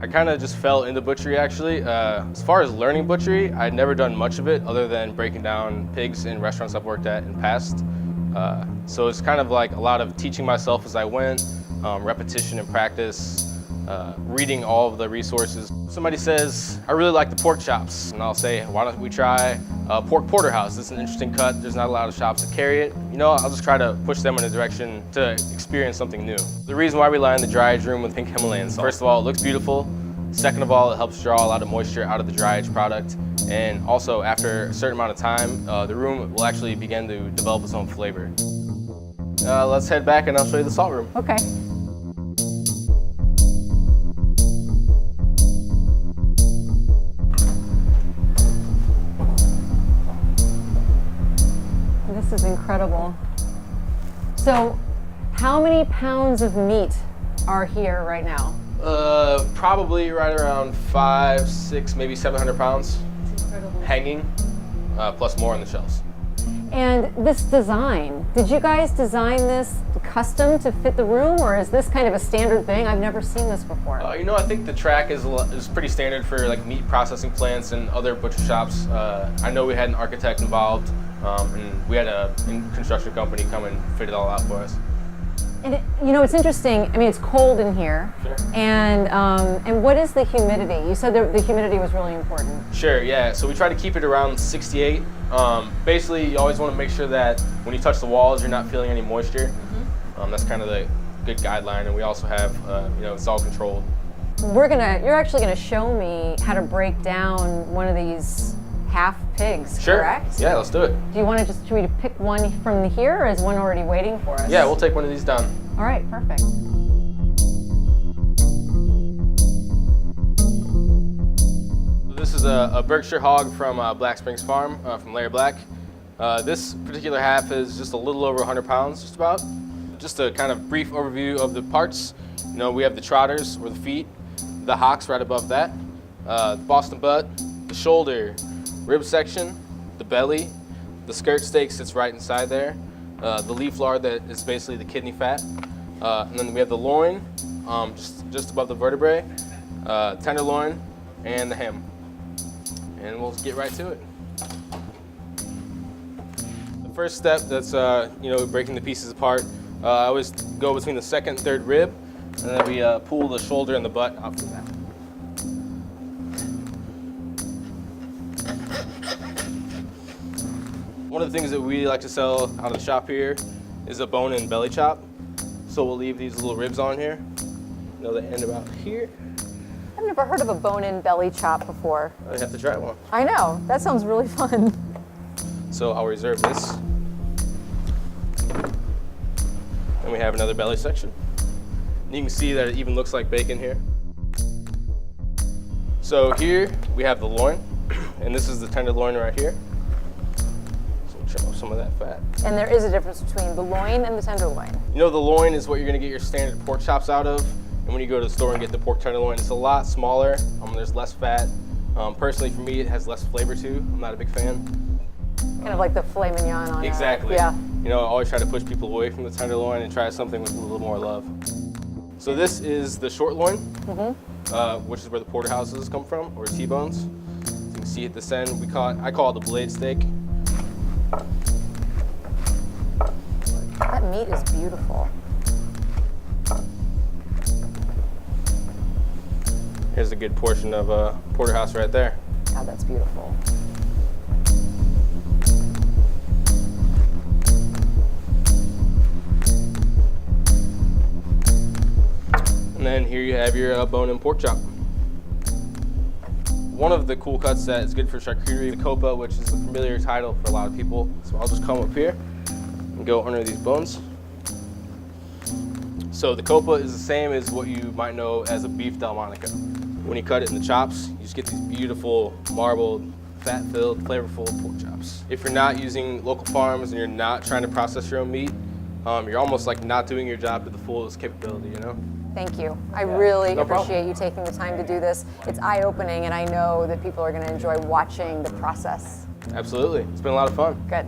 I kind of just fell into butchery actually. As far as learning butchery, I'd never done much of it other than breaking down pigs in restaurants I've worked at in the past. So it's kind of like a lot of teaching myself as I went, repetition and practice, reading all of the resources. Somebody says, I really like the pork chops, and I'll say, why don't we try pork porterhouse? It's an interesting cut. There's not a lot of shops that carry it. You know, I'll just try to push them in a direction to experience something new. The reason why we line the dry age room with pink Himalayan salt. First of all, it looks beautiful. Second of all, it helps draw a lot of moisture out of the dry age product. And also, after a certain amount of time, the room will actually begin to develop its own flavor. Let's head back and I'll show you the salt room. Okay. This is incredible. So, how many pounds of meat are here right now? Probably right around 500, 600, maybe 700 pounds. That's incredible. Hanging, plus more on the shelves. And this design, did you guys design this custom to fit the room, or is this kind of a standard thing? I've never seen this before. You know, I think the track is pretty standard for like meat processing plants and other butcher shops. I know we had an architect involved, and we had a construction company come and fit it all out for us. And you know, it's interesting. I mean, it's cold in here. Sure. And what is the humidity? You said the humidity was really important. Sure, yeah. So we try to keep it around 68. Basically, you always want to make sure that when you touch the walls, you're not feeling any moisture. Mm-hmm. That's kind of the good guideline. And we also have, you know, it's all controlled. You're actually gonna show me how to break down one of these half pigs, sure. Correct? Yeah, let's do it. Do you want to should we pick one from here, or is one already waiting for us? Yeah, we'll take one of these down. All right, perfect. This is a Berkshire hog from Black Springs Farm, from Larry Black. This particular half is just a little over 100 pounds, just about. Just a kind of brief overview of the parts. You know, we have the trotters, or the feet, the hocks right above that, the Boston butt, the shoulder, rib section, the belly, the skirt steak sits right inside there, the leaf lard that is basically the kidney fat, and then we have the loin, just above the vertebrae, tenderloin, and the ham. And we'll get right to it. The first step, that's you know, breaking the pieces apart. I always go between the second and third rib, and then we pull the shoulder and the butt out from that. One of the things that we like to sell out of the shop here is a bone-in belly chop. So we'll leave these little ribs on here. You know, they end about here. I've never heard of a bone-in belly chop before. I have to try one. I know, that sounds really fun. So I'll reserve this. And we have another belly section. And you can see that it even looks like bacon here. So here we have the loin, and this is the tenderloin right here. Trim off some of that fat. And there is a difference between the loin and the tenderloin. You know, the loin is what you're gonna get your standard pork chops out of. And when you go to the store and get the pork tenderloin, it's a lot smaller. There's less fat. Personally, for me, it has less flavor too. I'm not a big fan. Kind of like the filet mignon on Exactly. Yeah. You know, I always try to push people away from the tenderloin and try something with a little more love. So this is the short loin, which is where the porterhouses come from, or T-bones. So you can see at this end, I call it the blade steak. That meat is beautiful. Here's a good portion of porterhouse right there. God, that's beautiful. And then here you have your bone-in pork chop. One of the cool cuts that is good for charcuterie, the copa, which is a familiar title for a lot of people. So I'll just come up here and go under these bones. So the copa is the same as what you might know as a beef Delmonico. When you cut it in the chops, you just get these beautiful, marbled, fat-filled, flavorful pork chops. If you're not using local farms and you're not trying to process your own meat, you're almost like not doing your job to the fullest capability, you know? Thank you. I really no appreciate problem. you taking the time to do this. It's eye-opening, and I know that people are going to enjoy watching the process. Absolutely. It's been a lot of fun. Good.